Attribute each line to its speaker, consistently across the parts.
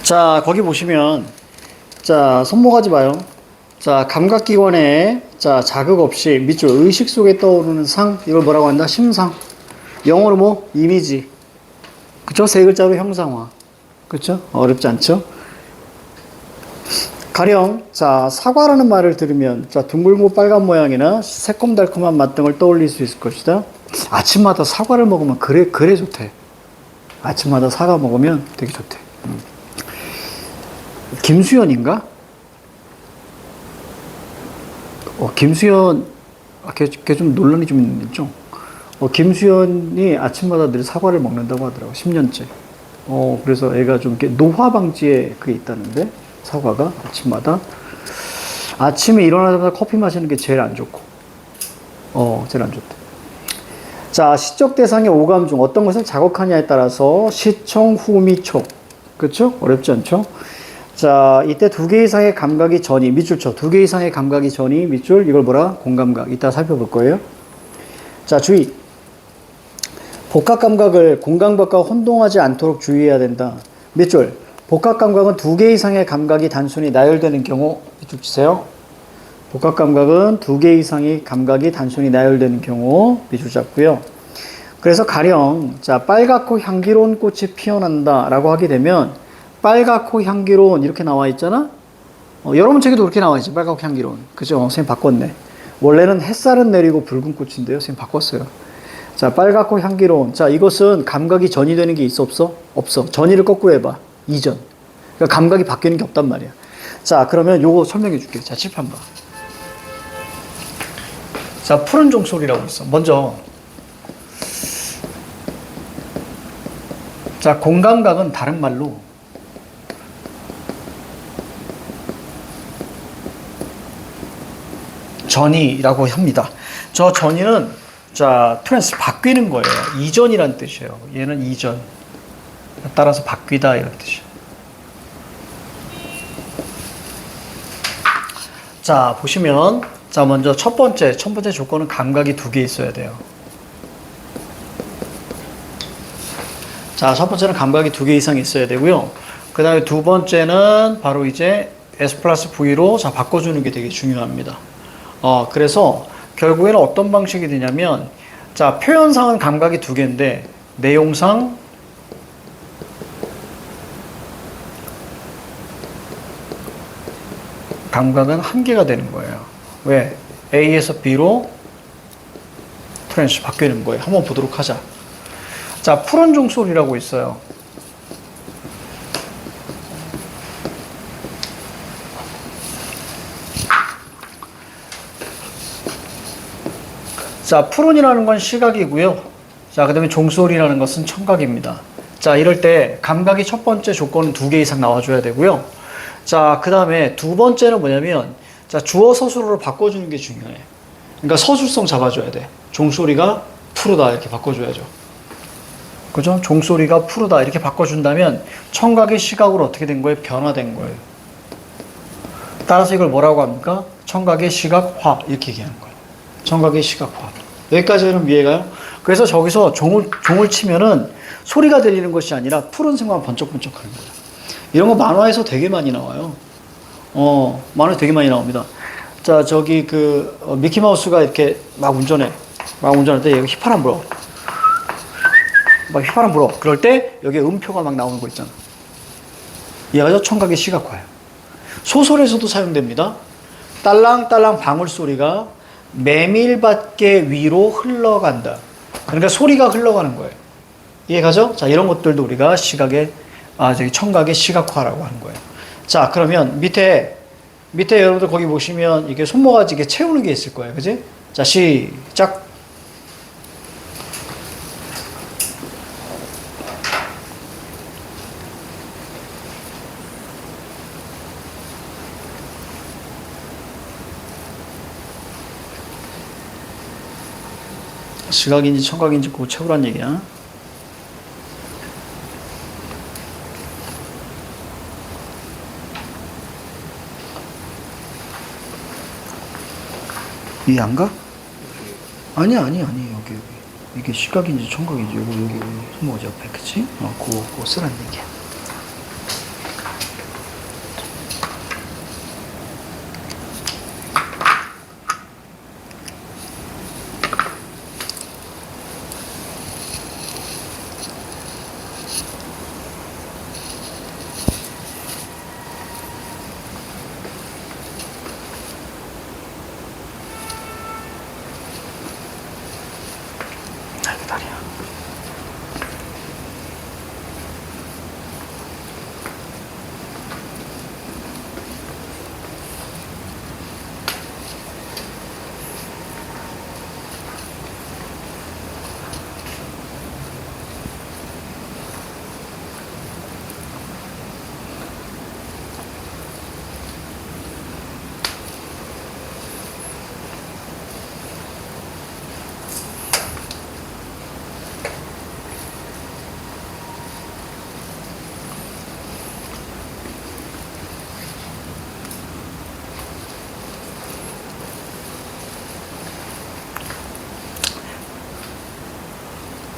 Speaker 1: 자, 거기 보시면, 자, 손목하지 마요. 자, 감각기관에, 자, 자극 없이 밑줄, 의식 속에 떠오르는 상, 이걸 뭐라고 한다? 심상. 영어로 뭐? 이미지. 그쵸? 세 글자로 형상화. 그쵸? 어렵지 않죠? 가령, 자, 사과라는 말을 들으면, 자, 둥글고 빨간 모양이나 새콤달콤한 맛 등을 떠올릴 수 있을 것이다. 아침마다 사과를 먹으면 그래 좋대. 아침마다 사과 먹으면 되게 좋대. 김수현인가? 김수현, 걔 좀 논란이 좀 있죠? 김수현이 아침마다 늘 사과를 먹는다고 하더라고, 10년째. 그래서 애가 좀 이렇게 노화 방지에 그게 있다는데, 사과가 아침마다. 아침에 일어나자마자 커피 마시는 게 제일 안 좋고, 제일 안 좋대. 자, 시적 대상의 오감 중 어떤 것을 자극하냐에 따라서 시청, 후, 미, 촉. 그쵸? 어렵지 않죠? 자, 이때 두 개 이상의 감각이 전이, 밑줄 쳐. 두 개 이상의 감각이 전이, 밑줄, 이걸 뭐라? 공감각. 이따 살펴볼 거예요. 자, 주의. 복합 감각을 공감각과 혼동하지 않도록 주의해야 된다. 밑줄. 복합 감각은 두 개 이상의 감각이 단순히 나열되는 경우, 밑줄 치세요. 복합 감각은 두 개 이상의 감각이 단순히 나열되는 경우, 밑줄 잡고요. 그래서 가령, 자, 빨갛고 향기로운 꽃이 피어난다 라고 하게 되면, 빨갛고 향기로운 이렇게 나와 있잖아? 여러분 책에도 그렇게 나와 있지, 빨갛고 향기로운. 그죠? 선생님 바꿨네. 원래는 햇살은 내리고 붉은 꽃인데요. 선생님 바꿨어요. 자, 빨갛고 향기로운. 자, 이것은 감각이 전이 되는 게 있어, 없어? 없어. 전이를 거꾸로 해봐. 이전. 그러니까 감각이 바뀌는 게 없단 말이야. 자, 그러면 요거 설명해 줄게요. 자, 칠판 봐. 자, 푸른 종소리라고 있어. 먼저. 자, 공감각은 다른 말로 전이라고 합니다. 저 전이는, 자, 트랜스, 바뀌는 거예요. 이전이란 뜻이에요. 얘는 이전. 따라서 바뀌다, 이런 뜻이에요. 자, 보시면, 자, 먼저 첫 번째 조건은 감각이 두 개 있어야 돼요. 자, 첫 번째는 감각이 두 개 이상 있어야 되고요. 그 다음에 두 번째는 바로 이제 S 플러스 V로 자, 바꿔주는 게 되게 중요합니다. 그래서 결국에는 어떤 방식이 되냐면, 자, 표현상은 감각이 두 개인데, 내용상, 감각은 한 개가 되는 거예요. 왜? A에서 B로 트랜스 바뀌는 거예요. 한번 보도록 하자. 자, 푸른 종소리라고 있어요. 자, 푸른이라는 건 시각이고요. 자, 그 다음에 종소리라는 것은 청각입니다. 자, 이럴 때 감각이 첫 번째 조건은 두 개 이상 나와줘야 되고요. 자, 그 다음에 두 번째는 뭐냐면, 자, 주어 서술어로 바꿔주는 게 중요해. 그러니까 서술성 잡아줘야 돼. 종소리가 푸르다 이렇게 바꿔줘야죠. 그죠? 종소리가 푸르다 이렇게 바꿔준다면 청각의 시각으로 어떻게 된 거예요? 변화된 거예요. 따라서 이걸 뭐라고 합니까? 청각의 시각화 이렇게 얘기하는 거예요. 청각의 시각화. 여기까지는 이해가요? 그래서 저기서 종을 치면은 소리가 들리는 것이 아니라 푸른색만 번쩍번쩍 하는 거예요. 이런 거 만화에서 되게 많이 나와요. 만화에서 되게 많이 나옵니다. 자, 저기 미키마우스가 이렇게 막 운전할 때 여기 휘파람 불어. 막 휘파람 불어. 그럴 때 여기에 음표가 막 나오는 거 있잖아. 얘가 청각의 시각화예요. 소설에서도 사용됩니다. 딸랑딸랑 방울소리가 메밀밭계 위로 흘러간다. 그러니까 소리가 흘러가는 거예요. 이해가죠? 자, 이런 것들도 우리가 저기 청각의 시각화라고 하는 거예요. 자, 그러면 밑에 여러분들 거기 보시면 이게 손모가지 이렇게 채우는 게 있을 거예요. 그지? 자, 시작. 시각인지 청각인지 그거 채우란 얘기야. 이해 안 가? 아니 여기 이게 시각인지 청각인지 여기 손모가지 옆에 그치? 그거 쓰란 얘기야. 말이야.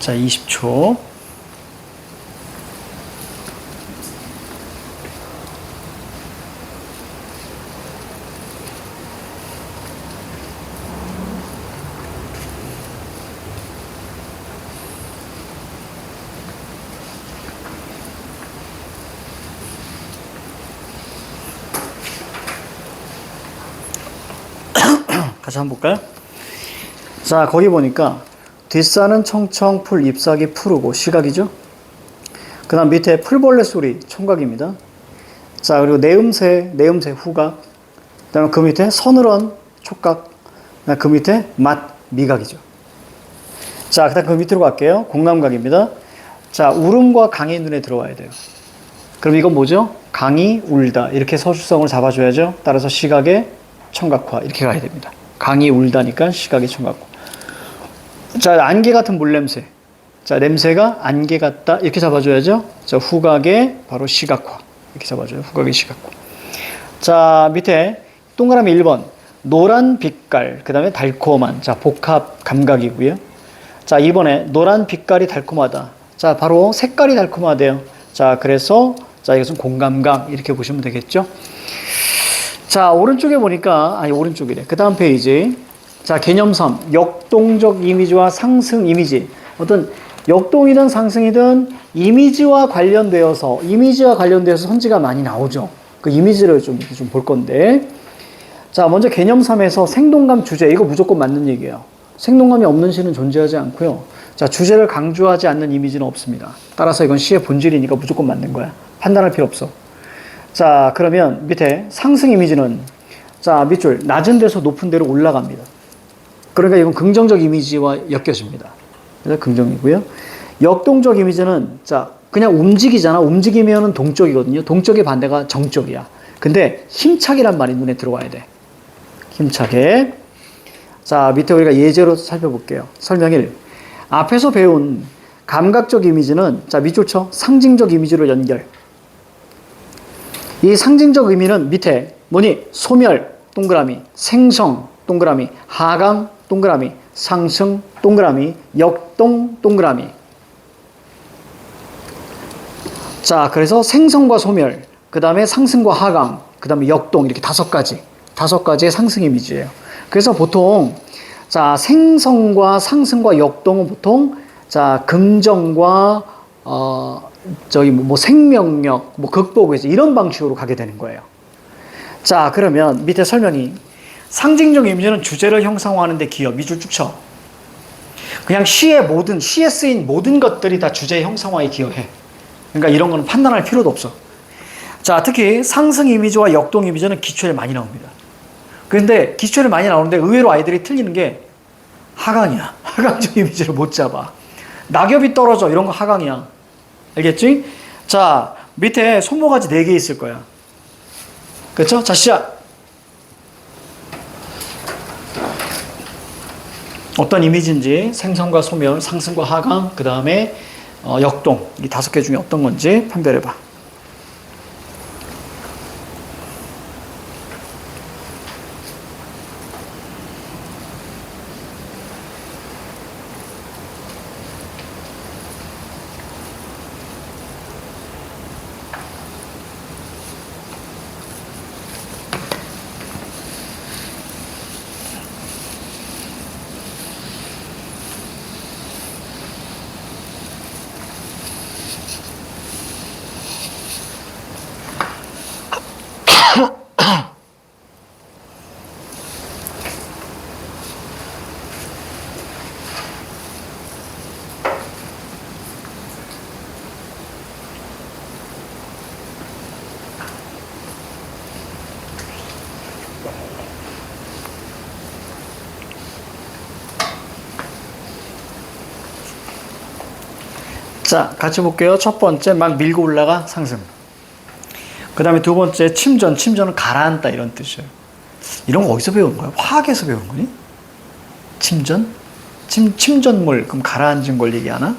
Speaker 1: 자, 20초. 같이 한번 볼까요? 자, 거기 보니까 뒷산은 청청, 풀, 잎사귀 푸르고 시각이죠. 그 다음 밑에 풀벌레 소리 총각입니다. 자, 그리고 내음새 후각. 그 다음에 그 밑에 서늘한 촉각. 그 밑에 맛 미각이죠. 자, 그 다음 그 밑으로 갈게요. 공감각입니다. 자, 울음과 강이 눈에 들어와야 돼요. 그럼 이건 뭐죠? 강이 울다. 이렇게 서술성을 잡아줘야죠. 따라서 시각의 청각화. 이렇게 가야 됩니다. 강이 울다니까 시각의 청각화. 자, 안개 같은 물냄새. 자, 냄새가 안개 같다. 이렇게 잡아줘야죠. 자, 후각의 바로 시각화. 이렇게 잡아줘요. 후각의 시각화. 자, 밑에 동그라미 1번. 노란 빛깔. 그 다음에 달콤한. 자, 복합 감각이고요. 자, 2번에 노란 빛깔이 달콤하다. 자, 바로 색깔이 달콤하대요. 자, 그래서 자, 이것은 공감각. 이렇게 보시면 되겠죠. 자, 오른쪽에 보니까, 아니, 오른쪽이래. 그 다음 페이지. 자, 개념 3. 역동적 이미지와 상승 이미지. 어떤 역동이든 상승이든 이미지와 관련되어서 선지가 많이 나오죠. 그 이미지를 좀 볼 건데. 자, 먼저 개념 3에서 생동감 주제. 이거 무조건 맞는 얘기예요. 생동감이 없는 시는 존재하지 않고요. 자, 주제를 강조하지 않는 이미지는 없습니다. 따라서 이건 시의 본질이니까 무조건 맞는 거야. 판단할 필요 없어. 자, 그러면 밑에 상승 이미지는 자, 밑줄 낮은 데서 높은 데로 올라갑니다. 그러니까 이건 긍정적 이미지와 엮여집니다. 그래서 긍정이고요. 역동적 이미지는 자, 그냥 움직이잖아. 움직이면은 동적이거든요. 동적의 반대가 정적이야. 근데 힘차게란 말이 눈에 들어와야 돼. 힘차게. 자, 밑에 우리가 예제로 살펴볼게요. 설명 1. 앞에서 배운 감각적 이미지는 자, 밑줄 쳐. 상징적 이미지로 연결. 이 상징적 의미는 밑에 뭐니? 소멸, 동그라미, 생성, 동그라미, 하강, 동그라미, 상승, 동그라미, 역동, 동그라미. 자, 그래서 생성과 소멸, 그 다음에 상승과 하강, 그 다음에 역동, 이렇게 다섯 가지의 상승 이미지예요. 그래서 보통 자, 생성과 상승과 역동은 보통 자, 긍정과 생명력, 극복에서 이런 방식으로 가게 되는 거예요. 자, 그러면 밑에 설명이 상징적 이미지는 주제를 형상화하는 데 기여. 밑줄 쭉 쳐. 그냥 시에 쓰인 모든 것들이 다 주제 형상화에 기여해. 그러니까 이런 거는 판단할 필요도 없어. 자, 특히 상승 이미지와 역동 이미지는 기초에 많이 나옵니다. 그런데 기초에 많이 나오는데 의외로 아이들이 틀리는 게 하강이야. 하강적 이미지를 못 잡아. 낙엽이 떨어져. 이런 거 하강이야. 알겠지? 자, 밑에 손모가지 4개 있을 거야. 그렇죠? 자, 시작. 어떤 이미지인지 생성과 소멸, 상승과 하강, 그 다음에 역동, 이 5개 중에 어떤 건지 판별해봐. 자, 같이 볼게요. 첫 번째, 막 밀고 올라가, 상승. 그 다음에 두 번째, 침전. 침전은 가라앉다, 이런 뜻이에요. 이런 거 어디서 배운 거야? 화학에서 배운 거니? 침전? 침전물, 그럼 가라앉은 걸 얘기하나?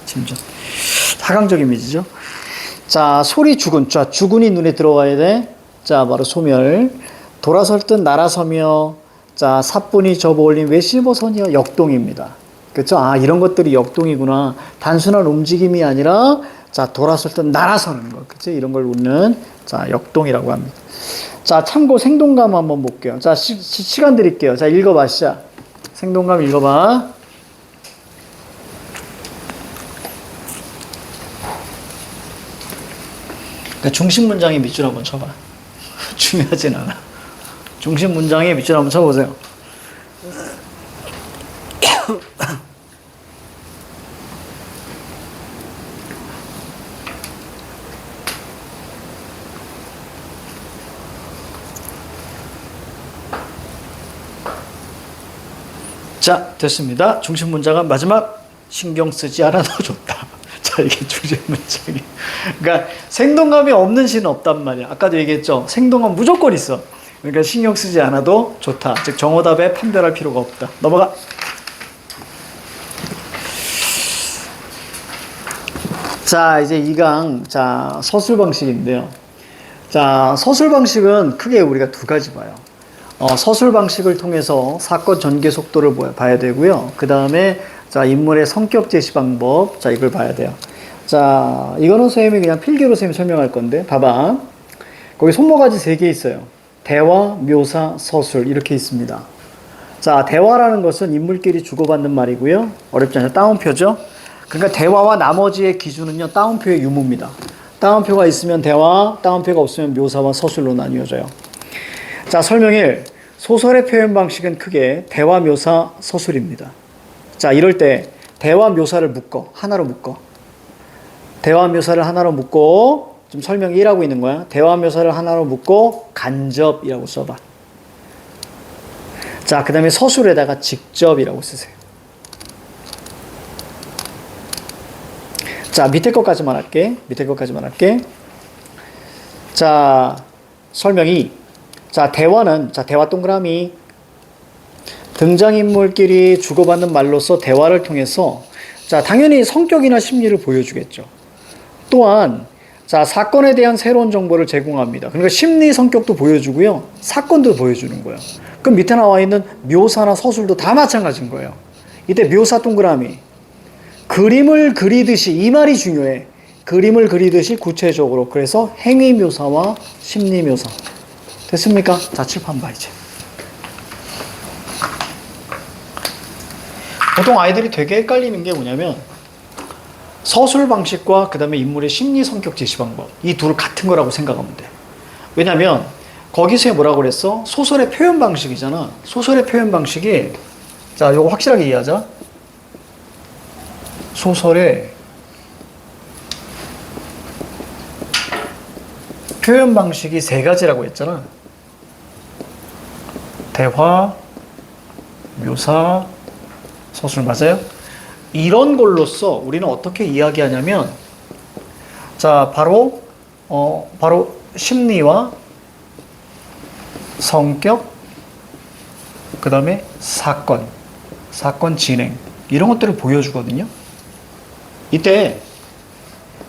Speaker 1: 침전. 사강적 이미지죠. 자, 소리 주군. 자, 주군이 눈에 들어가야 돼. 자, 바로 소멸. 돌아설 듯 날아서며, 자, 사뿐히 접어올린 외실버선이여 역동입니다. 그렇죠? 아, 이런 것들이 역동이구나. 단순한 움직임이 아니라, 자, 돌아설 듯 날아서는 것. 그치? 이런 걸 웃는, 자, 역동이라고 합니다. 자, 참고 생동감 한번 볼게요. 자, 시간 드릴게요. 자, 읽어봐, 시작. 생동감 읽어봐. 그러니까 중심 문장에 밑줄 한번 쳐봐. 중요하진 않아. 중심 문장에 밑줄 한번 쳐보세요. 자, 됐습니다. 중심 문장은 마지막 신경 쓰지 않아도 좋다. 자, 이게 중심 문장이. 그러니까 생동감이 없는 시는 없단 말이야. 아까도 얘기했죠. 생동감 무조건 있어. 그러니까 신경 쓰지 않아도 좋다. 즉 정오답에 판별할 필요가 없다. 넘어가. 자, 이제 2강. 자, 서술 방식인데요. 자, 서술 방식은 크게 우리가 두 가지 봐요. 서술 방식을 통해서 사건 전개 속도를 봐야 되고요. 그 다음에 자, 인물의 성격 제시 방법. 자, 이걸 봐야 돼요. 자, 이거는 선생님이 그냥 필기로 선생님이 설명할 건데, 봐봐. 거기 손모가지 3개 있어요. 대화, 묘사, 서술. 이렇게 있습니다. 자, 대화라는 것은 인물끼리 주고받는 말이고요. 어렵지 않아요. 따옴표죠. 그러니까 대화와 나머지의 기준은요, 따옴표의 유무입니다. 따옴표가 있으면 대화, 따옴표가 없으면 묘사와 서술로 나뉘어져요. 자, 설명 1. 소설의 표현 방식은 크게 대화, 묘사, 서술입니다. 자, 이럴 때 대화, 묘사를 묶어. 하나로 묶어. 대화, 묘사를 하나로 묶고, 지금 설명 1하고 있는 거야. 대화, 묘사를 하나로 묶고 간접이라고 써봐. 자, 그 다음에 서술에다가 직접이라고 쓰세요. 자, 밑에 것까지만 할게. 밑에 것까지만 할게. 자, 설명 2. 자, 대화는, 자, 대화 동그라미. 등장인물끼리 주고받는 말로서 대화를 통해서, 자, 당연히 성격이나 심리를 보여주겠죠. 또한, 자, 사건에 대한 새로운 정보를 제공합니다. 그러니까 심리 성격도 보여주고요. 사건도 보여주는 거예요. 그럼 밑에 나와 있는 묘사나 서술도 다 마찬가지인 거예요. 이때 묘사 동그라미. 그림을 그리듯이, 이 말이 중요해. 그림을 그리듯이 구체적으로. 그래서 행위 묘사와 심리 묘사. 됐습니까? 자, 칠판 봐, 이제. 보통 아이들이 되게 헷갈리는 게 뭐냐면, 서술 방식과 그 다음에 인물의 심리 성격 제시 방법. 이 둘을 같은 거라고 생각하면 돼. 왜냐면, 거기서 뭐라고 그랬어? 소설의 표현 방식이잖아. 소설의 표현 방식이, 자, 요거 확실하게 이해하자. 소설의 표현 방식이 3가지라고 했잖아. 대화, 묘사, 서술 맞아요? 이런 걸로써 우리는 어떻게 이야기하냐면, 자, 바로 심리와 성격, 그 다음에 사건 진행, 이런 것들을 보여주거든요. 이때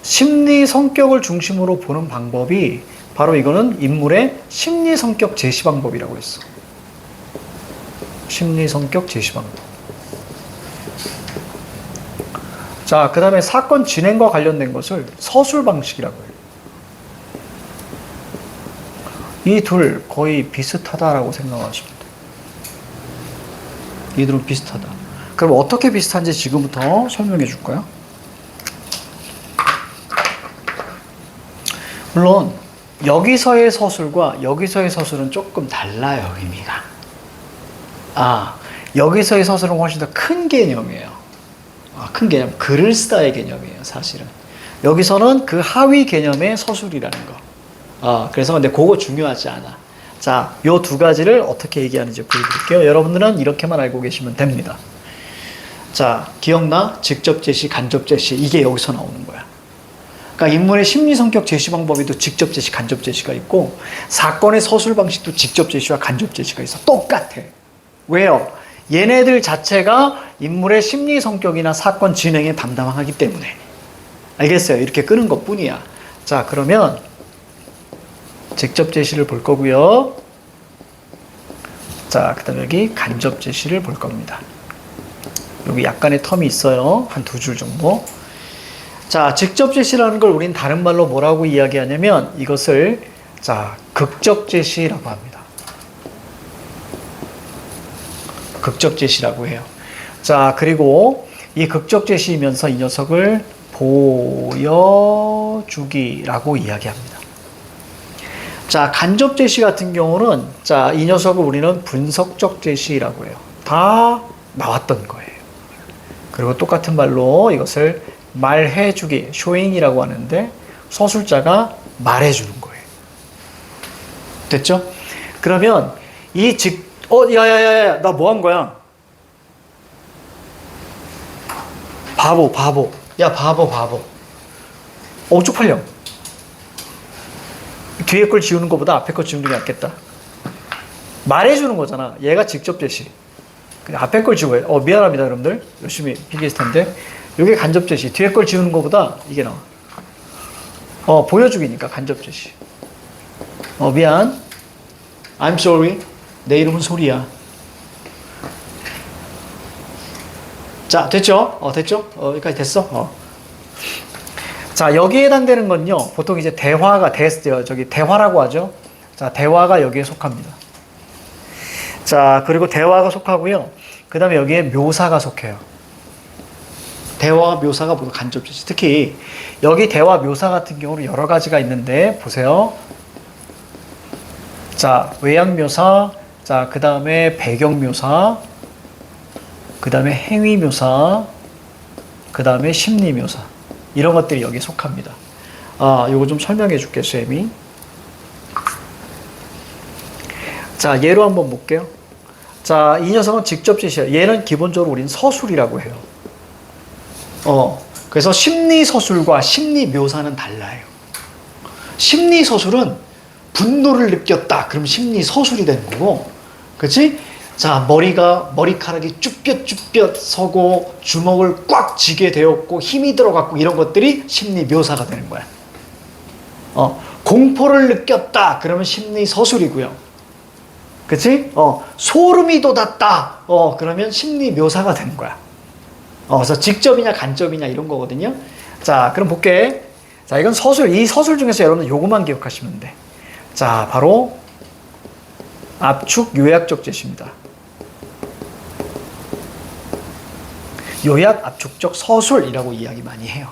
Speaker 1: 심리 성격을 중심으로 보는 방법이 바로 이거는 인물의 심리 성격 제시 방법이라고 했어. 심리 성격 제시 방법. 자, 그 다음에 사건 진행과 관련된 것을 서술 방식이라고 해요. 이 둘 거의 비슷하다라고 생각하시면 돼요. 이 둘은 비슷하다. 그럼 어떻게 비슷한지 지금부터 설명해 줄까요? 물론 여기서의 서술과 여기서의 서술은 조금 달라요, 의미가. 여기서의 서술은 훨씬 더 큰 개념이에요. 큰 개념, 글을 쓰다의 개념이에요, 사실은. 여기서는 그 하위 개념의 서술이라는 거. 그래서 근데 그거 중요하지 않아. 자, 요 2가지를 어떻게 얘기하는지 보여드릴게요. 여러분들은 이렇게만 알고 계시면 됩니다. 자, 기억나? 직접 제시, 간접 제시. 이게 여기서 나오는 거야. 그러니까 인물의 심리 성격 제시 방법에도 직접 제시, 간접 제시가 있고 사건의 서술 방식도 직접 제시와 간접 제시가 있어. 똑같아. 왜요? 얘네들 자체가 인물의 심리 성격이나 사건 진행에 담당하기 때문에. 알겠어요? 이렇게 끄는 것 뿐이야. 자, 그러면 직접 제시를 볼 거고요. 자, 그 다음에 여기 간접 제시를 볼 겁니다. 여기 약간의 텀이 있어요. 한 2줄 정도. 자, 직접 제시라는 걸 우린 다른 말로 뭐라고 이야기하냐면 이것을 자, 극적 제시라고 합니다. 극적 제시라고 해요. 자, 그리고 이 극적 제시이면서 이 녀석을 보여주기라고 이야기합니다. 자, 간접 제시 같은 경우는 자, 이 녀석을 우리는 분석적 제시라고 해요. 다 나왔던 거예요. 그리고 똑같은 말로 이것을 말해주기, 쇼잉이라고 하는데 서술자가 말해주는 거예요. 됐죠? 그러면 이 야야야야, 나 뭐 한 거야? 바보. 야, 바보. 쪽팔려. 뒤에 걸 지우는 것보다 앞에 걸 지우는 게 낫겠다. 말해주는 거잖아. 얘가 직접 제시. 앞에 걸 지워요. 미안합니다, 여러분들. 열심히 필기했을 텐데. 이게 간접 제시. 뒤에 걸 지우는 것보다 이게 나와. 보여주기니까 간접 제시. 미안. I'm sorry. 내 이름은 소리야. 자, 됐죠? 됐죠? 여기까지 됐어? 자, 여기에 해당되는 건요, 보통 이제 대화가, 대화라고 하죠? 자, 대화가 여기에 속합니다. 자, 그리고 대화가 속하고요. 그 다음에 여기에 묘사가 속해요. 대화와 묘사가 모두 간접 제시. 특히, 여기 대화 묘사 같은 경우는 여러 가지가 있는데, 보세요. 자, 외양 묘사, 자, 그 다음에 배경 묘사, 그 다음에 행위 묘사, 그 다음에 심리 묘사. 이런 것들이 여기에 속합니다. 요거 좀 설명해 줄게, 쌤이. 자, 예로 한번 볼게요. 자, 이 녀석은 직접 제시해요. 얘는 기본적으로 우린 서술이라고 해요. 그래서 심리 서술과 심리 묘사는 달라요. 심리 서술은 분노를 느꼈다. 그럼 심리 서술이 되는 거고, 그치? 자, 머리카락이 쭈뼛쭈뼛 서고, 주먹을 꽉 쥐게 되었고, 힘이 들어갔고, 이런 것들이 심리 묘사가 되는 거야. 공포를 느꼈다. 그러면 심리 서술이고요. 그치? 소름이 돋았다. 그러면 심리 묘사가 되는 거야. 그래서 직접이냐, 간접이냐, 이런 거거든요. 자, 그럼 볼게. 자, 이건 서술. 이 서술 중에서 여러분들 요것만 기억하시면 돼. 자, 바로 압축 요약적 제시입니다. 요약 압축적 서술이라고 이야기 많이 해요.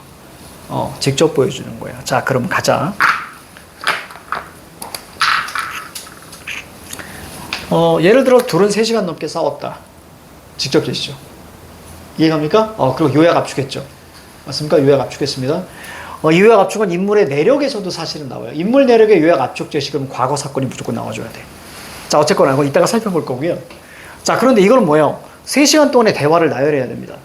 Speaker 1: 직접 보여주는 거예요. 자, 그럼 가자. 예를 들어 둘은 3시간 넘게 싸웠다. 직접 제시죠. 이해갑니까? 그리고 요약 압축했죠. 맞습니까? 요약 압축했습니다. 이 요약 압축은 인물의 내력에서도 사실은 나와요. 인물 내력의 요약 압축 제시, 그럼 과거 사건이 무조건 나와줘야 돼. 자, 어쨌거나 이거 이따가 살펴볼 거고요. 자, 그런데 이거는 뭐예요? 3시간 동안의 대화를 나열해야 됩니다.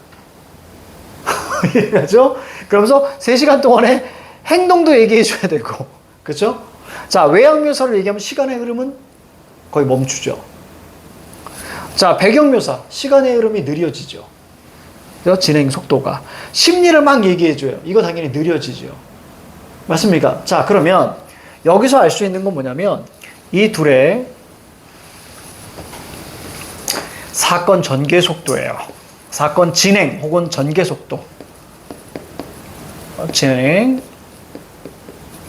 Speaker 1: 이해가죠? 그러면서 3시간 동안의 행동도 얘기해줘야 되고, 그렇죠? 자, 외양 묘사를 얘기하면 시간의 흐름은 거의 멈추죠. 자, 배경 묘사, 시간의 흐름이 느려지죠. 진행 속도가. 심리를 막 얘기해줘요. 이거 당연히 느려지죠. 맞습니까? 자, 그러면 여기서 알 수 있는 건 뭐냐면 이 둘의 사건 전개 속도예요. 사건 진행 혹은 전개 속도. 진행,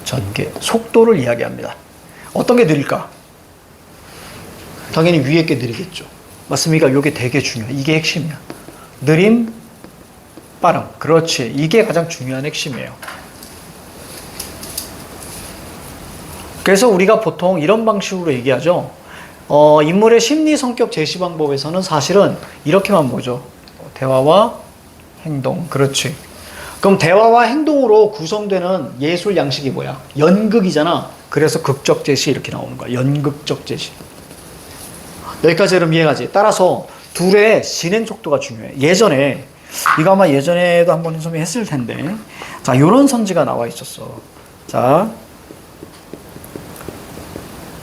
Speaker 1: 전개, 속도를 이야기합니다. 어떤 게 느릴까? 당연히 위에 게 느리겠죠. 맞습니까? 이게 되게 중요해. 이게 핵심이야. 느림, 빠름. 그렇지. 이게 가장 중요한 핵심이에요. 그래서 우리가 보통 이런 방식으로 얘기하죠. 인물의 심리 성격 제시 방법에서는 사실은 이렇게만 보죠. 대화와 행동. 그렇지. 그럼 대화와 행동으로 구성되는 예술 양식이 뭐야? 연극이잖아. 그래서 극적 제시 이렇게 나오는 거야. 연극적 제시. 여기까지 여러분 이해가지? 따라서 둘의 진행 속도가 중요해. 예전에 이거 아마 예전에도 한번 선생님이 했을 텐데. 자, 요런 선지가 나와 있었어. 자,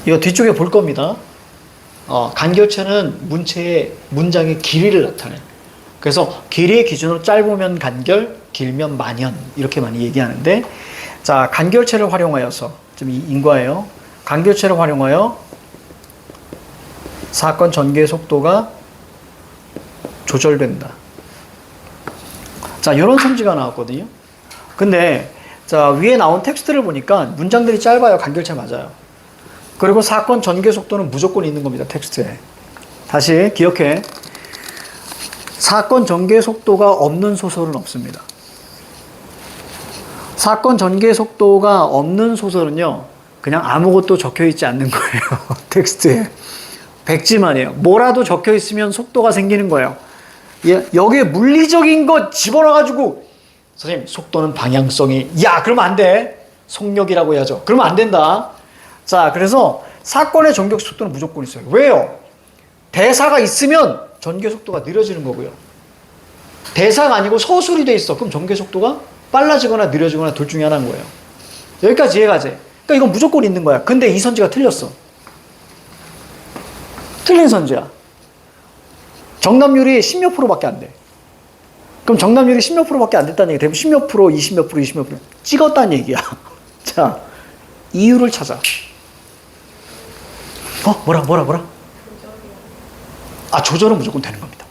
Speaker 1: 이거 뒤쪽에 볼 겁니다. 간결체는 문체의 문장의 길이를 나타내. 그래서 길이의 기준으로 짧으면 간결, 길면 만연 이렇게 많이 얘기하는데, 자, 간결체를 활용하여서 좀 인과예요. 간결체를 활용하여 사건 전개 속도가 조절된다. 자, 이런 선지가 나왔거든요. 근데 자, 위에 나온 텍스트를 보니까 문장들이 짧아요. 간결체 맞아요. 그리고 사건 전개 속도는 무조건 있는 겁니다. 텍스트에. 다시 기억해. 사건 전개 속도가 없는 소설은 없습니다. 사건 전개 속도가 없는 소설은요, 그냥 아무것도 적혀 있지 않는 거예요. 텍스트에. 백지만이에요. 뭐라도 적혀 있으면 속도가 생기는 거예요. 여기에 물리적인 거 집어넣어가지고, 선생님, 속도는 방향성이, 야, 그러면 안 돼. 속력이라고 해야죠. 그러면 안 된다. 자, 그래서 사건의 전개 속도는 무조건 있어요. 왜요? 대사가 있으면 전개 속도가 느려지는 거고요. 대사가 아니고 서술이 돼 있어. 그럼 전개 속도가 빨라지거나 느려지거나 둘 중에 하나인 거예요. 여기까지 이해가 돼. 그러니까 이건 무조건 있는 거야. 근데 이 선지가 틀렸어. 틀린 선지야. 정답률이 10몇 프로밖에 안 돼. 그럼 정답률이 10몇 프로밖에 안 됐다는 얘기 되면 10몇 프로, 20몇 프로, 20몇 프로 찍었다는 얘기야. 자, 이유를 찾아. 뭐라? 조절은 무조건 되는 겁니다.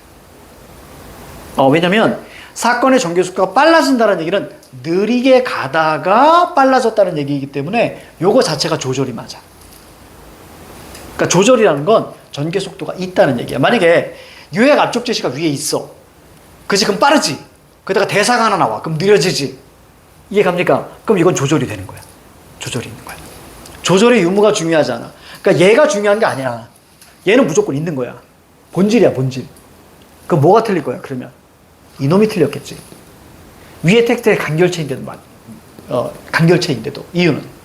Speaker 1: 왜냐면 사건의 전개 속도가 빨라진다는 얘기는 느리게 가다가 빨라졌다는 얘기이기 때문에 요거 자체가 조절이 맞아. 그러니까 조절이라는 건 전개 속도가 있다는 얘기야. 만약에 유액 앞쪽 제시가 위에 있어. 그치? 그럼 빠르지. 그러다가 대사가 하나 나와. 그럼 느려지지. 이해 갑니까? 그럼 이건 조절이 되는 거야. 조절이 있는 거야. 조절의 유무가 중요하지 않아. 그러니까 얘가 중요한 게 아니야. 얘는 무조건 있는 거야. 본질이야, 본질. 그럼 뭐가 틀릴 거야, 그러면? 이놈이 틀렸겠지. 위에 텍스트의 간결체인데도 간결체인데도. 이유는?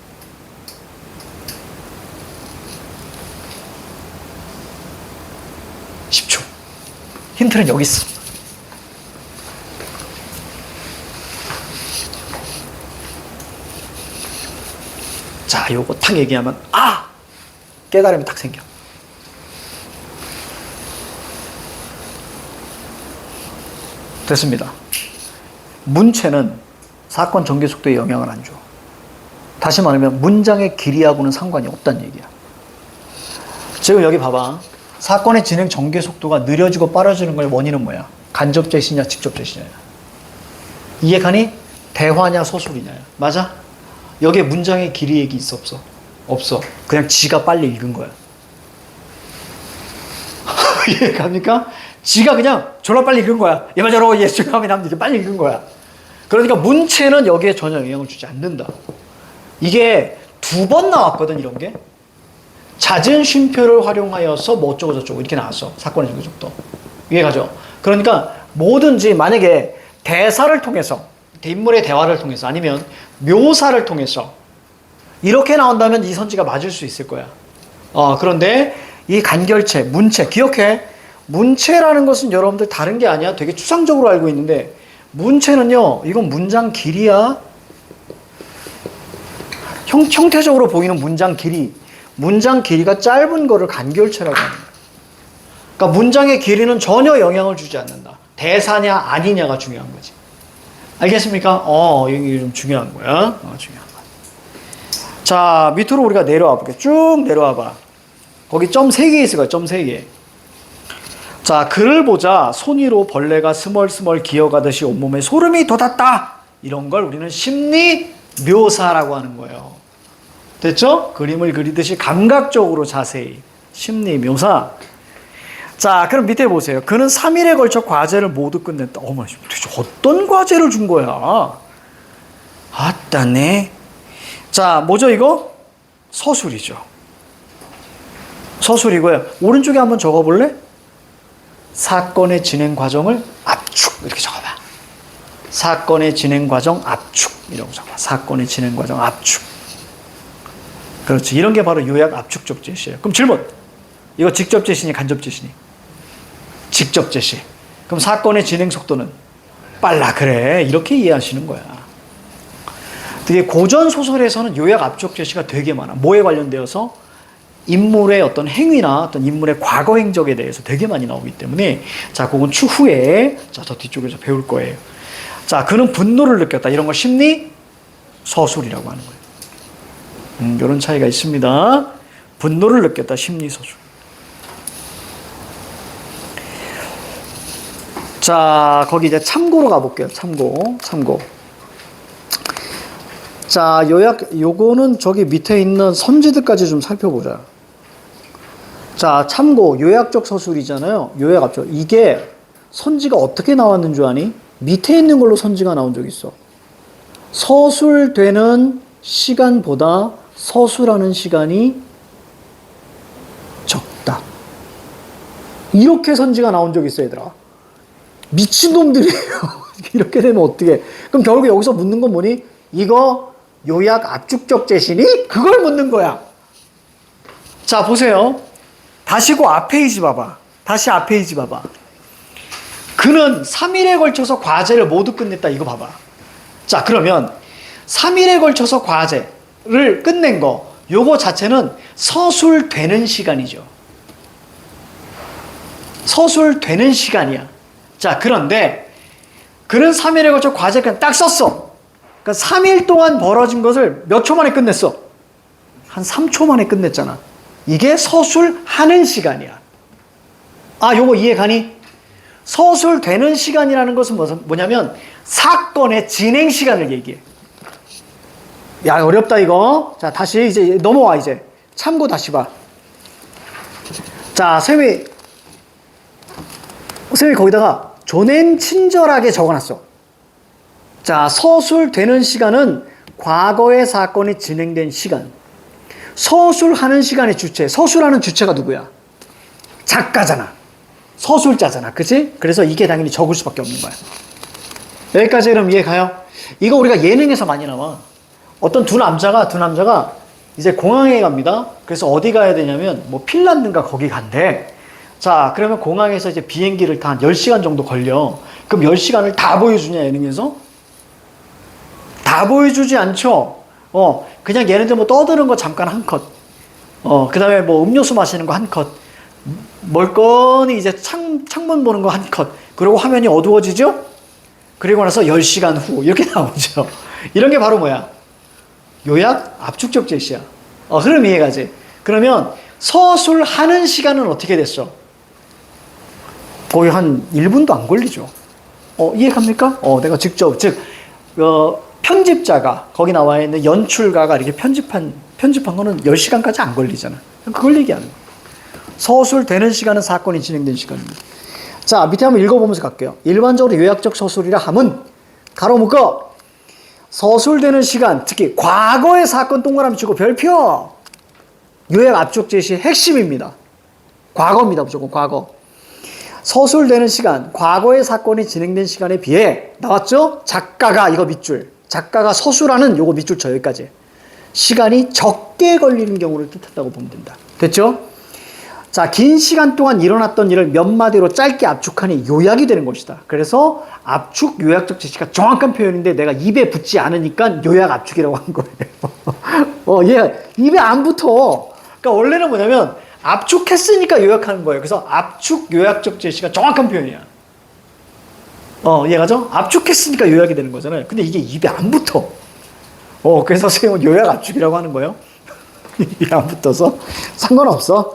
Speaker 1: 힌트는 여기 있어. 자, 요거 탁 얘기하면 깨달음이 딱 생겨. 됐습니다. 문체는 사건 전개 속도에 영향을 안 줘. 다시 말하면 문장의 길이하고는 상관이 없다는 얘기야. 지금 여기 봐봐. 사건의 진행 전개 속도가 느려지고 빠르지는 거의 원인은 뭐야? 간접 제시냐, 직접 제시냐야. 이해가니? 대화냐, 서술이냐야. 맞아? 여기에 문장의 길이 얘기 있어, 없어? 없어. 그냥 지가 빨리 읽은 거야. 이해갑니까? 지가 그냥 졸라 빨리 읽은 거야. 예마저로 예수감이 남는 게 빨리 읽은 거야. 그러니까 문체는 여기에 전혀 영향을 주지 않는다. 이게 2번 나왔거든, 이런 게. 잦은 쉼표를 활용하여서 뭐 어쩌고 저쩌고 이렇게 나왔어. 사건의 전개 속도. 이해가죠? 그러니까 뭐든지 만약에 대사를 통해서, 인물의 대화를 통해서 아니면 묘사를 통해서 이렇게 나온다면 이 선지가 맞을 수 있을 거야. 그런데 이 간결체, 문체, 기억해. 문체라는 것은 여러분들 다른 게 아니야. 되게 추상적으로 알고 있는데 문체는요, 이건 문장 길이야. 형태적으로 보이는 문장 길이. 문장 길이가 짧은 거를 간결체라고 하는 거야. 그러니까 문장의 길이는 전혀 영향을 주지 않는다. 대사냐 아니냐가 중요한 거지. 알겠습니까? 이게 좀 중요한 거야. 중요한 거야. 자, 밑으로 우리가 내려와 볼게. 쭉 내려와 봐. 거기 점 3개 있을 거야. 점 3개. 자, 글을 보자 손 위로 벌레가 스멀스멀 기어가듯이 온몸에 소름이 돋았다. 이런 걸 우리는 심리 묘사라고 하는 거예요. 됐죠? 그림을 그리듯이 감각적으로 자세히. 심리 묘사. 자, 그럼 밑에 보세요. 그는 3일에 걸쳐 과제를 모두 끝냈다. 어머, 도대체 어떤 과제를 준 거야? 아따네. 자, 뭐죠 이거? 서술이죠. 서술이고요. 오른쪽에 한번 적어볼래? 사건의 진행 과정을 압축. 이렇게 적어봐. 사건의 진행 과정 압축. 이라고 적어봐. 사건의 진행 과정 압축. 그렇지. 이런 게 바로 요약 압축적 제시예요. 그럼 질문. 이거 직접 제시니 간접 제시니? 직접 제시. 그럼 사건의 진행 속도는 빨라. 그래. 이렇게 이해하시는 거야. 되게 고전 소설에서는 요약 압축 제시가 되게 많아. 뭐에 관련되어서? 인물의 어떤 행위나 어떤 인물의 과거 행적에 대해서 되게 많이 나오기 때문에 자, 그건 추후에 자, 저 뒤쪽에서 배울 거예요. 자, 그는 분노를 느꼈다. 이런 걸 심리 서술이라고 하는 거예요. 이런 차이가 있습니다. 분노를 느꼈다. 심리 서술. 자, 거기 이제 참고로 가볼게요. 참고. 자, 요거는 저기 밑에 있는 선지들까지 좀 살펴보자. 자, 참고, 요약적 서술이잖아요. 요약 압축. 이게 선지가 어떻게 나왔는 줄 아니? 밑에 있는 걸로 선지가 나온 적 있어. 서술되는 시간보다 서술하는 시간이 적다. 이렇게 선지가 나온 적 있어, 얘들아. 미친놈들이에요. 이렇게 되면 어떻게. 그럼 결국 여기서 묻는 건 뭐니? 이거 요약 압축적 제시니? 그걸 묻는 거야. 자, 보세요. 다시 그 앞페이지 봐봐. 다시 앞페이지 봐봐. 그는 3일에 걸쳐서 과제를 모두 끝냈다. 이거 봐봐. 자, 그러면 3일에 걸쳐서 과제를 끝낸 거, 요거 자체는 서술되는 시간이죠. 서술되는 시간이야. 자, 그런데 그는 3일에 걸쳐 과제를 딱 썼어. 그러니까 3일 동안 벌어진 것을 몇 초 만에 끝냈어? 한 3초 만에 끝냈잖아. 이게 서술하는 시간이야. 아, 요거 이해 가니? 서술되는 시간이라는 것은 뭐냐면 사건의 진행 시간을 얘기해. 야, 어렵다 이거. 자, 다시 이제 넘어와. 이제 참고 다시 봐. 자, 쌤이 거기다가 존엔 친절하게 적어놨어. 자, 서술되는 시간은 과거의 사건이 진행된 시간. 서술하는 시간의 주체. 서술하는 주체가 누구야? 작가잖아. 서술자잖아. 그치? 그래서 이게 당연히 적을 수밖에 없는 거야. 여기까지 그럼 이해 가요? 이거 우리가 예능에서 많이 나와. 어떤 두 남자가 이제 공항에 갑니다. 그래서 어디 가야 되냐면 뭐 핀란드인가 거기 간대. 자, 그러면 공항에서 이제 비행기를 다 한 10시간 정도 걸려. 그럼 10시간을 다 보여주냐, 예능에서? 다 보여주지 않죠. 그냥 얘네들 뭐 떠드는 거 잠깐 한 컷. 그 다음에 뭐 음료수 마시는 거 한 컷. 멀건히 이제 창문 보는 거 한 컷. 그리고 화면이 어두워지죠? 그리고 나서 10시간 후. 이렇게 나오죠. 이런 게 바로 뭐야? 요약 압축적 제시야. 그럼 이해가지? 그러면 서술하는 시간은 어떻게 됐어? 거의 한 1분도 안 걸리죠. 이해갑니까? 내가 직접, 즉, 편집자가, 거기 나와 있는 연출가가 이렇게 편집한 거는 10시간까지 안 걸리잖아. 그걸 얘기하는 거야. 서술되는 시간은 사건이 진행된 시간입니다. 자, 밑에 한번 읽어보면서 갈게요. 일반적으로 요약적 서술이라 함은, 가로 묶어, 서술되는 시간, 특히 과거의 사건 동그라미 치고 별표, 요약 압축 제시의 핵심입니다. 과거입니다. 무조건 과거. 서술되는 시간, 과거의 사건이 진행된 시간에 비해 나왔죠? 작가가, 이거 밑줄. 작가가 서술하는 요거 밑줄 쳐 여기까지. 시간이 적게 걸리는 경우를 뜻한다고 보면 된다. 됐죠? 자, 긴 시간 동안 일어났던 일을 몇 마디로 짧게 압축하니 요약이 되는 것이다. 그래서 압축, 요약적 제시가 정확한 표현인데 내가 입에 붙지 않으니까 요약 압축이라고 한 거예요. 얘 입에 안 붙어. 그러니까 원래는 뭐냐면 압축했으니까 요약하는 거예요. 그래서 압축, 요약적 제시가 정확한 표현이야. 이해가죠? 압축했으니까 요약이 되는 거잖아요. 근데 이게 입에 안 붙어. 그래서 선생님은 요약 압축이라고 하는 거예요. 입에 안 붙어서 상관없어.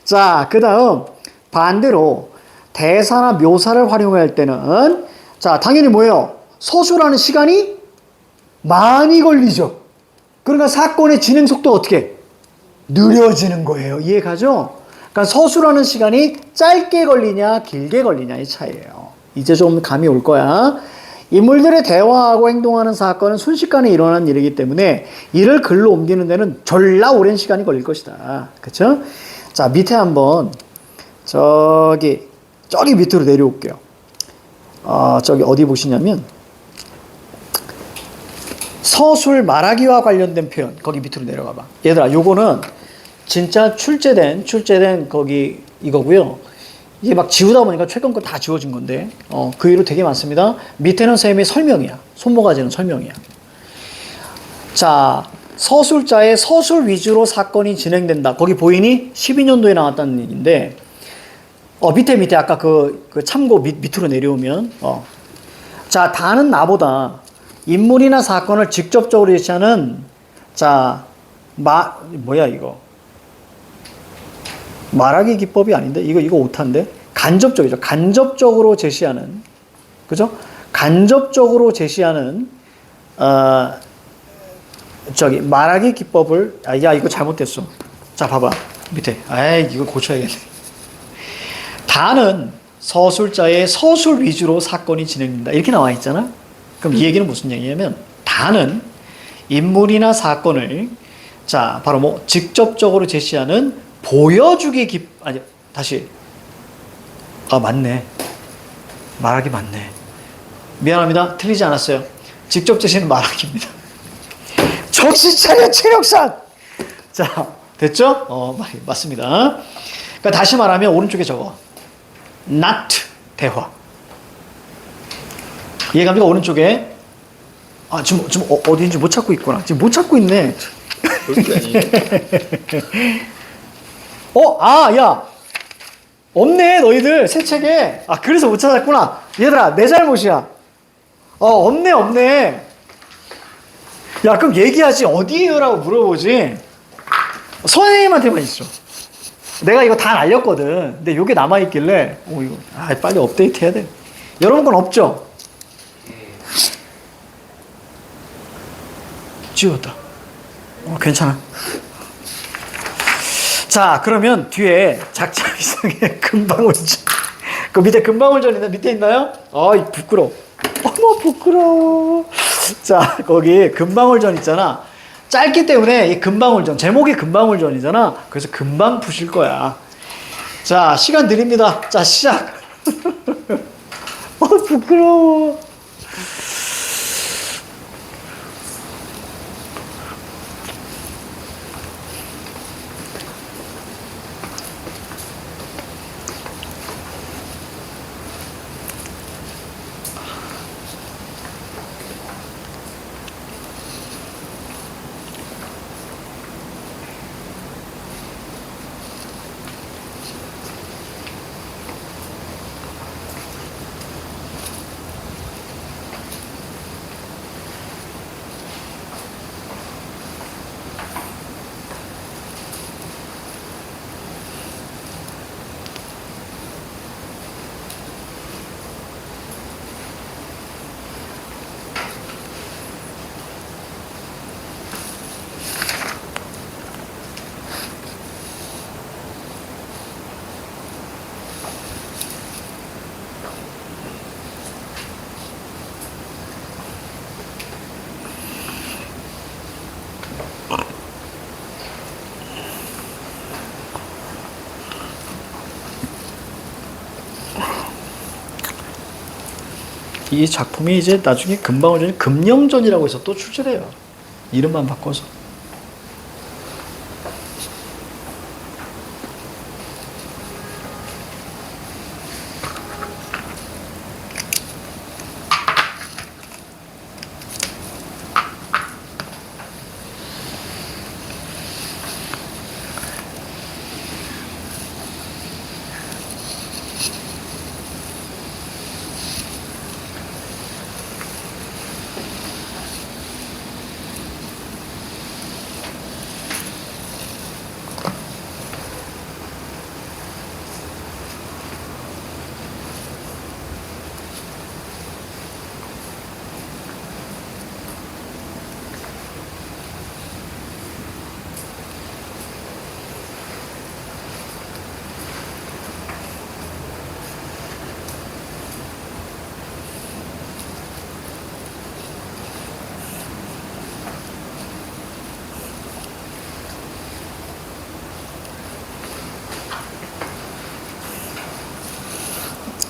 Speaker 1: 자, 그 다음 반대로 대사나 묘사를 활용할 때는 자, 당연히 뭐예요? 서술하는 시간이 많이 걸리죠. 그러니까 사건의 진행 속도가 어떻게? 느려지는 거예요. 이해가죠? 그러니까 서술하는 시간이 짧게 걸리냐 길게 걸리냐의 차이예요. 이제 좀 감이 올 거야. 인물들의 대화하고 행동하는 사건은 순식간에 일어나는 일이기 때문에 이를 글로 옮기는 데는 졸라 오랜 시간이 걸릴 것이다. 그렇죠? 자, 밑에 한번 저기 밑으로 내려올게요. 저기 어디 보시냐면 서술 말하기와 관련된 표현 거기 밑으로 내려가 봐. 얘들아, 요거는 진짜 출제된 거기 이거고요. 이게 막 지우다 보니까 최근 거 다 지워진 건데, 그 이후로 되게 많습니다. 밑에는 쌤의 설명이야. 손모가지는 설명이야. 자, 서술자의 서술 위주로 사건이 진행된다. 거기 보이니? 12년도에 나왔다는 얘기인데, 밑에 아까 그 참고 밑으로 내려오면, 자, 다는 나보다 인물이나 사건을 직접적으로 제시하는, 자, 뭐야, 이거. 말하기 기법이 아닌데? 이거 오타인데? 간접적이죠. 간접적으로 제시하는, 그죠? 간접적으로 제시하는, 말하기 기법을, 야, 이거 잘못됐어. 자, 봐봐. 밑에. 이거 고쳐야겠네. 다는 서술자의 서술 위주로 사건이 진행된다. 이렇게 나와 있잖아? 그럼 이 얘기는 무슨 얘기냐면, 다는 인물이나 사건을, 자, 바로 직접적으로 제시하는 보여주기 다시. 맞네. 말하기 맞네. 미안합니다. 틀리지 않았어요. 직접 제시는 말하기입니다. 정신 차려, 체력상! 자, 됐죠? 맞습니다. 그러니까 다시 말하면 오른쪽에 적어. not 대화. 이해갑니까? 오른쪽에. 지금 어디인지 못 찾고 있구나. 지금 못 찾고 있네. 야! 없네, 너희들. 새 책에. 그래서 못 찾았구나. 얘들아, 내 잘못이야. 없네. 야, 그럼 얘기하지. 어디에요? 라고 물어보지. 선생님한테만 있어. 내가 이거 다 날렸거든. 근데 이게 남아있길래, 이거, 빨리 업데이트 해야 돼. 여러분 건 없죠? 지웠다. 괜찮아. 자, 그러면 뒤에 작자비상의 금방울전. 그 밑에 금방울전 있나? 밑에 있나요? 부끄러워. 부끄러워. 자, 거기 금방울전 있잖아. 짧기 때문에 이 금방울전, 제목이 금방울전이잖아. 그래서 금방 푸실 거야. 자, 시간 드립니다. 자, 시작. 부끄러워. 이 작품이 이제 나중에 금방울전이 금영전이라고 해서 또 출제를 해요. 이름만 바꿔서.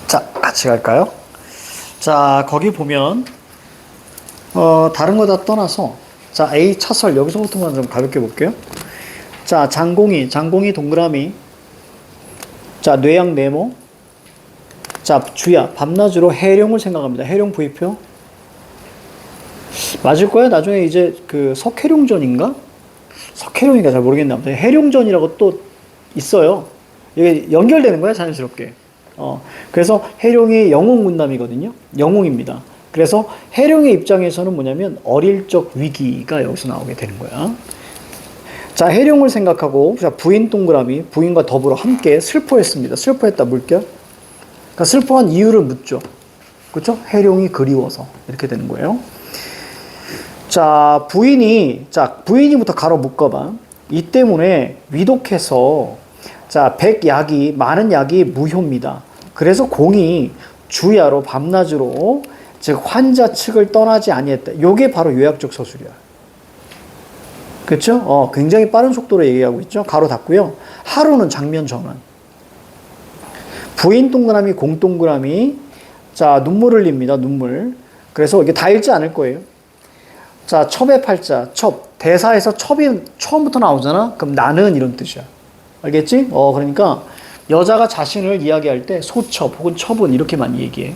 Speaker 1: 자, 같이 갈까요? 자, 거기 보면 다른 거 다 떠나서 자, A 차설 여기서부터만 좀 가볍게 볼게요. 자, 장공이 동그라미. 자, 뇌양 네모. 자, 주야, 밤낮으로 해룡을 생각합니다. 해룡 부위표. 맞을 거야? 나중에 이제 그 석해룡전인가? 석해룡인가 잘 모르겠는데 아무튼 해룡전이라고 또 있어요. 이게 연결되는 거야, 자연스럽게. 그래서 해룡이 영웅문남이거든요. 영웅입니다. 그래서 해룡의 입장에서는 뭐냐면 어릴 적 위기가 여기서 나오게 되는 거야. 자, 해룡을 생각하고 자, 부인 동그라미, 부인과 더불어 함께 슬퍼했습니다. 슬퍼했다, 물결. 그러니까 슬퍼한 이유를 묻죠. 그렇죠? 해룡이 그리워서 이렇게 되는 거예요. 자, 부인이부터 가로 묶어봐. 이 때문에 위독해서 자, 백약이 많은 약이 무효입니다. 그래서 공이 주야로 밤낮으로 즉 환자 측을 떠나지 아니했다. 요게 바로 요약적 서술이야. 그렇죠? 굉장히 빠른 속도로 얘기하고 있죠. 가로 닫고요. 하루는 장면 전환. 부인 동그라미, 공 동그라미. 자, 눈물을 흘립니다. 눈물. 그래서 이게 다 읽지 않을 거예요. 자, 첩의 팔자, 첩. 대사에서 첩이 처음부터 나오잖아? 그럼 나는 이런 뜻이야. 알겠지? 그러니까 여자가 자신을 이야기할 때 소첩 혹은 첩은 이렇게 많이 얘기해.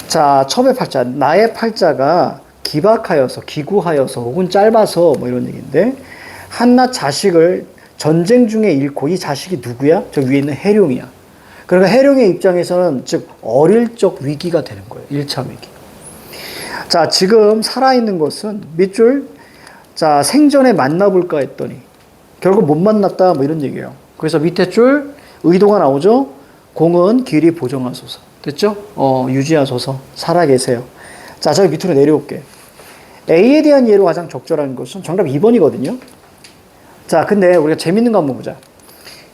Speaker 1: 자, 첩의 팔자. 나의 팔자가 기박하여서, 기구하여서 혹은 짧아서 뭐 이런 얘기인데 한낱 자식을 전쟁 중에 잃고 이 자식이 누구야? 저 위에 있는 해룡이야. 그러니까 해룡의 입장에서는 즉 어릴 적 위기가 되는 거예요. 1차 위기. 자, 지금 살아있는 것은 밑줄, 자, 생전에 만나볼까 했더니 결국 못 만났다 뭐 이런 얘기예요. 그래서 밑에 줄 의도가 나오죠. 공은 길이 보정하소서. 됐죠? 유지하소서. 살아계세요. 자, 저기 밑으로 내려올게. A에 대한 예로 가장 적절한 것은 정답 2번이거든요. 자, 근데 우리가 재밌는 거 한번 보자.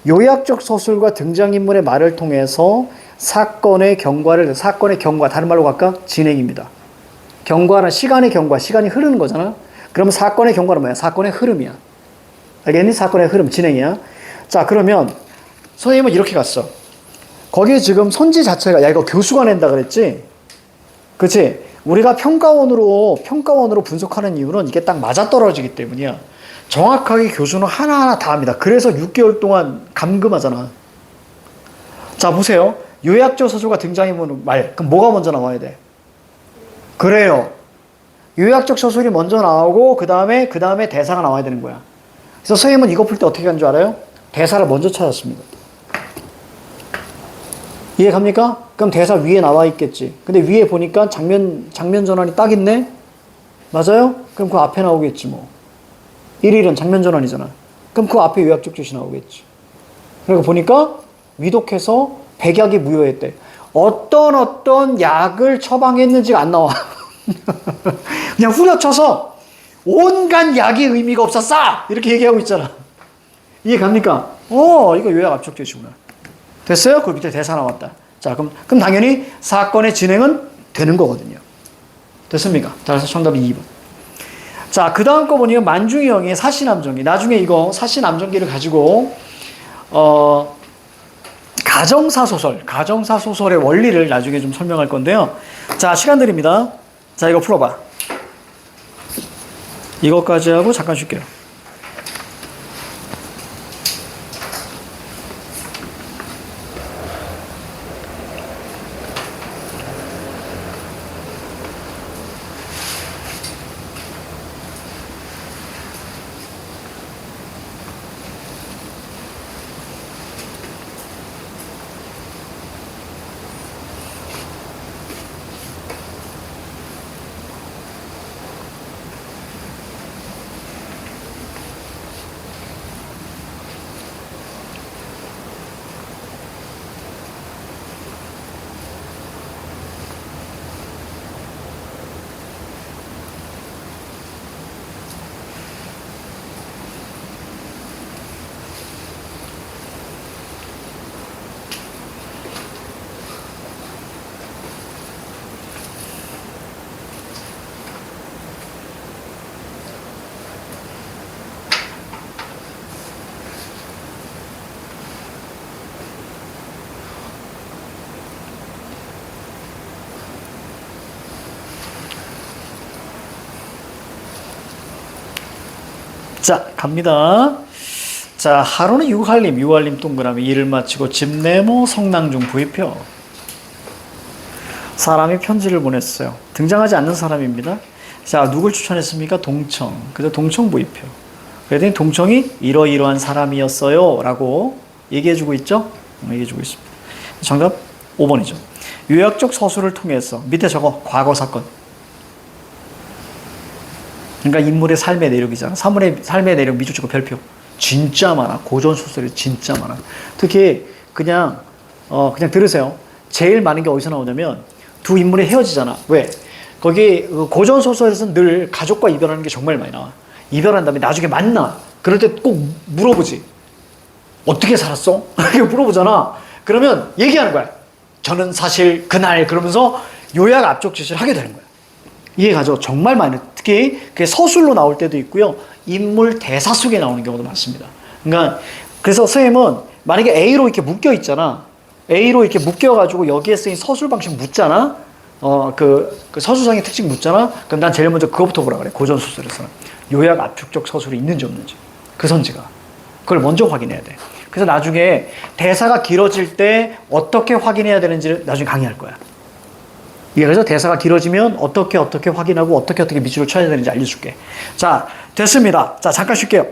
Speaker 1: 요약적 서술과 등장인물의 말을 통해서 사건의 경과, 다른 말로 갈까? 진행입니다. 경과는 시간의 경과, 시간이 흐르는 거잖아. 그러면 사건의 경과는 뭐야? 사건의 흐름이야. 알겠니? 사건의 흐름, 진행이야. 자, 그러면 선생님은 이렇게 갔어. 거기에 지금 선지 자체가, 야, 이거 교수가 낸다 그랬지? 그치? 우리가 평가원으로 분석하는 이유는 이게 딱 맞아떨어지기 때문이야. 정확하게 교수는 하나하나 다 합니다. 그래서 6개월 동안 감금하잖아. 자, 보세요. 요약적 서술과 등장인물 말. 그럼 뭐가 먼저 나와야 돼? 그래요. 요약적 서술이 먼저 나오고 그 다음에 대사가 나와야 되는 거야. 그래서 선생님은 이거 풀 때 어떻게 한 줄 알아요? 대사를 먼저 찾았습니다. 이해 갑니까? 그럼 대사 위에 나와 있겠지. 근데 위에 보니까 장면 전환이 딱 있네? 맞아요? 그럼 그 앞에 나오겠지 뭐. 1일은 장면 전환이잖아. 그럼 그 앞에 요약적 조시 나오겠지. 그리고 보니까 위독해서 백약이 무효했대. 어떤 약을 처방했는지가 안 나와. 그냥 후려쳐서 온갖 약이 의미가 없었어! 이렇게 얘기하고 있잖아. 이해 갑니까? 이거 요약 압축 조시구나. 됐어요? 그 밑에 대사 나왔다. 자, 그럼 당연히 사건의 진행은 되는 거거든요. 됐습니까? 따라서 정답이 2번. 자, 그 다음 거 보니까 만중이 형의 사시남정기. 나중에 이거 사시남정기를 가지고, 가정사소설의 원리를 나중에 좀 설명할 건데요. 자, 시간 드립니다. 자, 이거 풀어봐. 이것까지 하고 잠깐 쉴게요. 자, 갑니다. 자, 하루는 유할림 동그라미 일을 마치고 집 내모 성낭중 부입표. 사람이 편지를 보냈어요. 등장하지 않는 사람입니다. 자, 누굴 추천했습니까? 동청. 그래서 동청 부입표. 그랬더니 동청이 이러이러한 사람이었어요. 라고 얘기해주고 있죠? 얘기해주고 있습니다. 정답 5번이죠. 요약적 서술을 통해서 밑에 저거 과거 사건. 그러니까 인물의 삶의 내력이잖아. 삶의 내력 미주 찍고 별표. 진짜 많아. 고전 소설이 진짜 많아. 특히 그냥 들으세요. 제일 많은 게 어디서 나오냐면 두 인물이 헤어지잖아. 왜? 거기 고전 소설에서는 늘 가족과 이별하는 게 정말 많이 나와. 이별한 다음에 나중에 만나. 그럴 때 꼭 물어보지. 어떻게 살았어? 이렇게 물어보잖아. 그러면 얘기하는 거야. 저는 사실 그날 그러면서 요약 앞쪽 지시를 하게 되는 거야. 이해가죠? 정말 많이. 특히 그게 서술로 나올 때도 있고요. 인물 대사 속에 나오는 경우도 많습니다. 그러니까 그래서 선생님은 만약에 A로 이렇게 묶여 있잖아. A로 이렇게 묶여가지고 여기에 쓰인 서술 방식 묻잖아. 그 서술상의 특징 묻잖아. 그럼 난 제일 먼저 그거부터 보라 그래. 고전 소설에서는 요약 압축적 서술이 있는지 없는지 그 선지가 그걸 먼저 확인해야 돼. 그래서 나중에 대사가 길어질 때 어떻게 확인해야 되는지를 나중에 강의할 거야. 그래서 대사가 길어지면 어떻게 확인하고 어떻게 밑줄을 쳐야 되는지 알려줄게. 자, 됐습니다. 자, 잠깐 쉴게요.